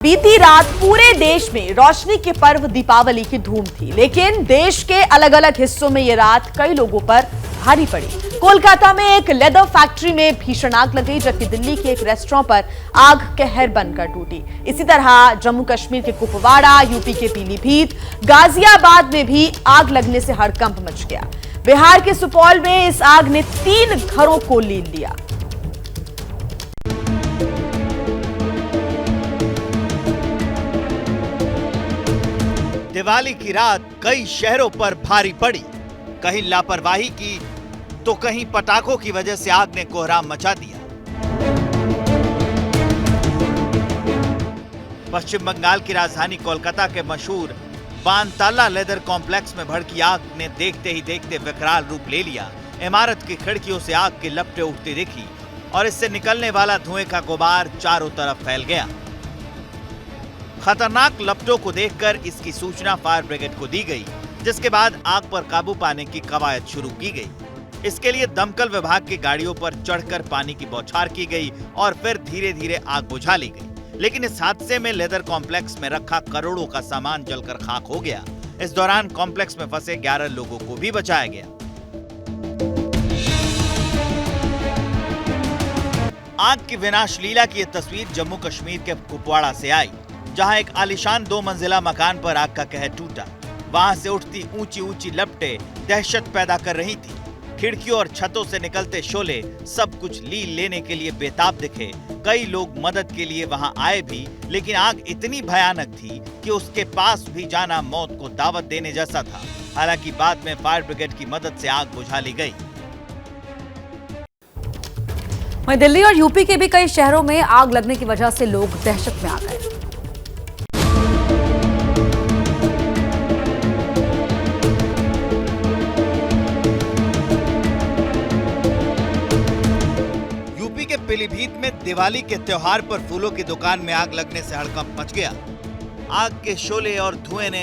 बीती रात पूरे देश में रोशनी के पर्व दीपावली की धूम थी, लेकिन देश के अलग अलग हिस्सों में ये रात कई लोगों पर भारी पड़ी। कोलकाता में एक लेदर फैक्ट्री में भीषण आग लग गई, जबकि दिल्ली के एक रेस्टोरेंट पर आग कहर बनकर टूटी। इसी तरह जम्मू कश्मीर के कुपवाड़ा, यूपी के पीलीभीत, गाजियाबाद में भी आग लगने से हड़कंप मच गया। बिहार के सुपौल में इस आग ने 3 घरों को लील लिया। दिवाली की रात कई शहरों पर भारी पड़ी। कहीं लापरवाही की तो कहीं पटाखों की वजह से आग ने कोहराम मचा दिया। पश्चिम बंगाल की राजधानी कोलकाता के मशहूर बानताला लेदर कॉम्प्लेक्स में भड़की आग ने देखते ही देखते विकराल रूप ले लिया। इमारत की खिड़कियों से आग की लपटें उठती दिखी और इससे निकलने वाला धुएं का गुबार चारों तरफ फैल गया। खतरनाक लपटों को देखकर इसकी सूचना फायर ब्रिगेड को दी गई, जिसके बाद आग पर काबू पाने की कवायद शुरू की गई। इसके लिए दमकल विभाग की गाड़ियों पर चढ़कर पानी की बौछार की गई और फिर धीरे धीरे आग बुझा ली गई। लेकिन इस हादसे में लेदर कॉम्प्लेक्स में रखा करोड़ों का सामान जलकर खाक हो गया। इस दौरान कॉम्प्लेक्स में फंसे 11 लोगों को भी बचाया गया। आग की विनाश लीला की यह तस्वीर जम्मू कश्मीर के कुपवाड़ा से आई, जहां एक आलीशान 2 मंजिला मकान पर आग का कहर टूटा। वहां से उठती ऊंची ऊंची लपटें दहशत पैदा कर रही थी। खिड़कियों और छतों से निकलते शोले सब कुछ लील लेने के लिए बेताब दिखे। कई लोग मदद के लिए वहां आए भी, लेकिन आग इतनी भयानक थी कि उसके पास भी जाना मौत को दावत देने जैसा था। हालांकि बाद में फायर ब्रिगेड की मदद से आग बुझा ली गई। वहीं दिल्ली और यूपी के भी कई शहरों में आग लगने की वजह से लोग दहशत में आ गए। पीलीभीत में दिवाली के त्योहार पर फूलों की दुकान में आग लगने से हड़कंप मच गया। आग के शोले और धुएं ने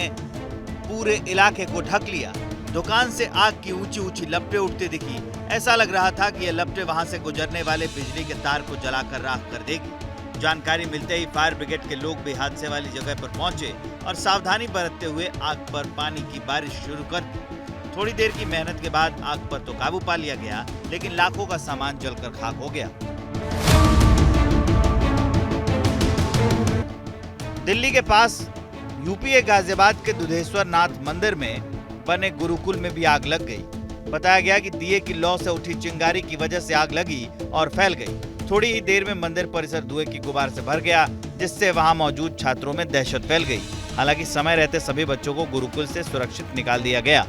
पूरे इलाके को ढक लिया। दुकान से आग की ऊंची ऊंची लपटें उठती दिखी। ऐसा लग रहा था कि ये लपटें वहां से गुजरने वाले बिजली के तार को जलाकर राख कर देगी। जानकारी मिलते ही फायर ब्रिगेड के लोग भी हादसे वाली जगह पर पहुंचे और सावधानी बरतते हुए आग पर पानी की बारिश शुरू कर दी। थोड़ी देर की मेहनत के बाद आग पर तो काबू पा लिया गया, लेकिन लाखों का सामान जलकर खाक हो गया। दिल्ली के पास यूपी के गाजियाबाद के दुधेश्वर नाथ मंदिर में बने गुरुकुल में भी आग लग गई। बताया गया कि दिए की लौ से उठी चिंगारी की वजह से आग लगी और फैल गई। थोड़ी ही देर में मंदिर परिसर धुएं की गुबार से भर गया, जिससे वहां मौजूद छात्रों में दहशत फैल गई। हालांकि समय रहते सभी बच्चों को गुरुकुल से सुरक्षित निकाल दिया गया।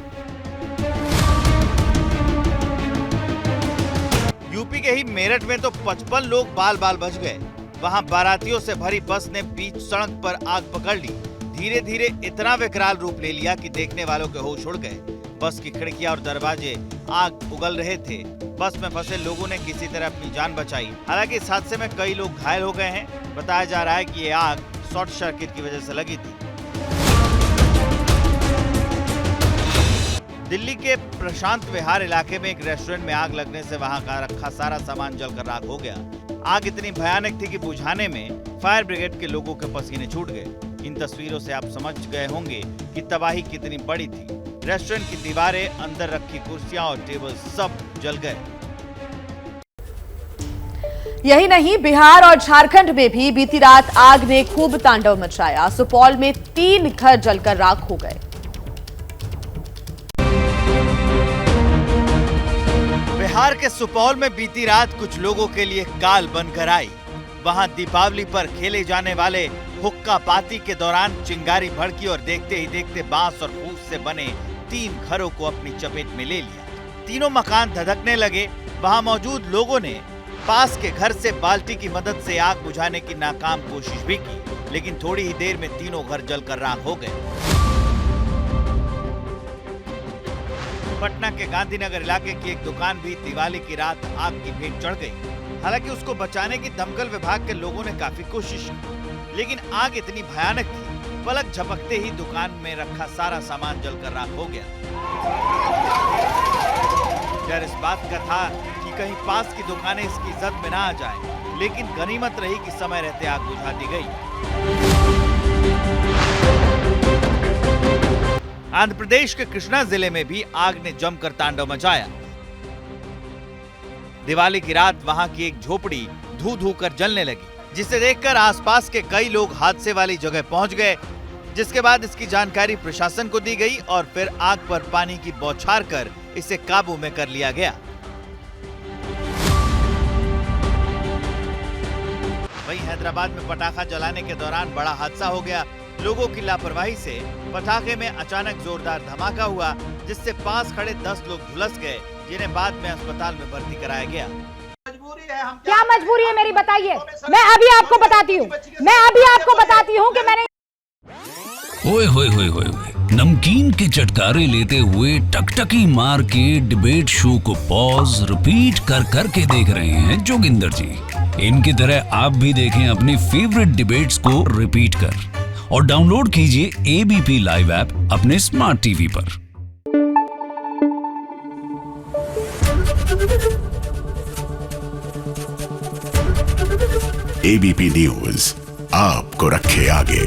यूपी के ही मेरठ में तो 55 लोग बाल बाल बच गए। वहां बारातियों से भरी बस ने बीच सड़क पर आग पकड़ ली। धीरे धीरे इतना विकराल रूप ले लिया कि देखने वालों के होश उड़ गए। बस की खिड़कियां और दरवाजे आग उगल रहे थे। बस में फंसे लोगों ने किसी तरह अपनी जान बचाई। हालांकि इस हादसे में कई लोग घायल हो गए हैं। बताया जा रहा है कि ये आग शॉर्ट सर्किट की वजह से लगी थी। दिल्ली के प्रशांत विहार इलाके में एक रेस्टोरेंट में आग लगने से वहां का रखा सारा सामान जलकर राख हो गया। आग इतनी भयानक थी कि बुझाने में फायर ब्रिगेड के लोगों के पसीने छूट गए। इन तस्वीरों से आप समझ गए होंगे कि तबाही कितनी बड़ी थी। रेस्टोरेंट की दीवारें, अंदर रखी कुर्सियां और टेबल सब जल गए। यही नहीं, बिहार और झारखंड में भी बीती रात आग ने खूब तांडव मचाया। सुपौल में 3 घर जलकर राख हो गए। बिहार के सुपौल में बीती रात कुछ लोगों के लिए काल बनकर आई। वहां दीपावली पर खेले जाने वाले हुक्का पाती के दौरान चिंगारी भड़की और देखते ही देखते बांस और फूस से बने 3 घरों को अपनी चपेट में ले लिया। तीनों मकान धधकने लगे। वहां मौजूद लोगों ने पास के घर से बाल्टी की मदद से आग बुझाने की नाकाम कोशिश भी की, लेकिन थोड़ी ही देर में तीनों घर जलकर राख हो गए। पटना के गांधीनगर इलाके की एक दुकान भी दिवाली की रात आग की भेंट चढ़ गई। हालांकि उसको बचाने की दमकल विभाग के लोगों ने काफी कोशिश की, लेकिन आग इतनी भयानक थी, पलक झपकते ही दुकान में रखा सारा सामान जलकर राख हो गया। डर इस बात का था कि कहीं पास की दुकानें इसकी जद में ना आ जाएं, लेकिन गनीमत रही कि समय रहते आग बुझा दी गई। आंध्र प्रदेश के कृष्णा जिले में भी आग ने जमकर तांडव मचाया। दिवाली की रात वहां की एक झोपड़ी धू धू कर जलने लगी, जिसे देखकर आसपास के कई लोग हादसे वाली जगह पहुंच गए, जिसके बाद इसकी जानकारी प्रशासन को दी गई और फिर आग पर पानी की बौछार कर इसे काबू में कर लिया गया। वहीं हैदराबाद में पटाखा जलाने के दौरान बड़ा हादसा हो गया। लोगों की लापरवाही से पटाखे में अचानक जोरदार धमाका हुआ, जिससे पास खड़े 10 लोग झुलस गए, जिन्हें बाद में अस्पताल में भर्ती कराया गया। क्या मजबूरी है मेरी, बताइए। मैं अभी आपको बताती हूँ कि मैंने ओए होए होए होए नमकीन के चटकारे लेते हुए टकटकी मार के डिबेट शो को पॉज रिपीट कर करके देख रहे हैं जोगिंदर जी। इनकी तरह आप भी देखें अपनी फेवरेट डिबेट्स को रिपीट कर और डाउनलोड कीजिए एबीपी लाइव ऐप अपने स्मार्ट टीवी पर। एबीपी न्यूज आपको रखे आगे।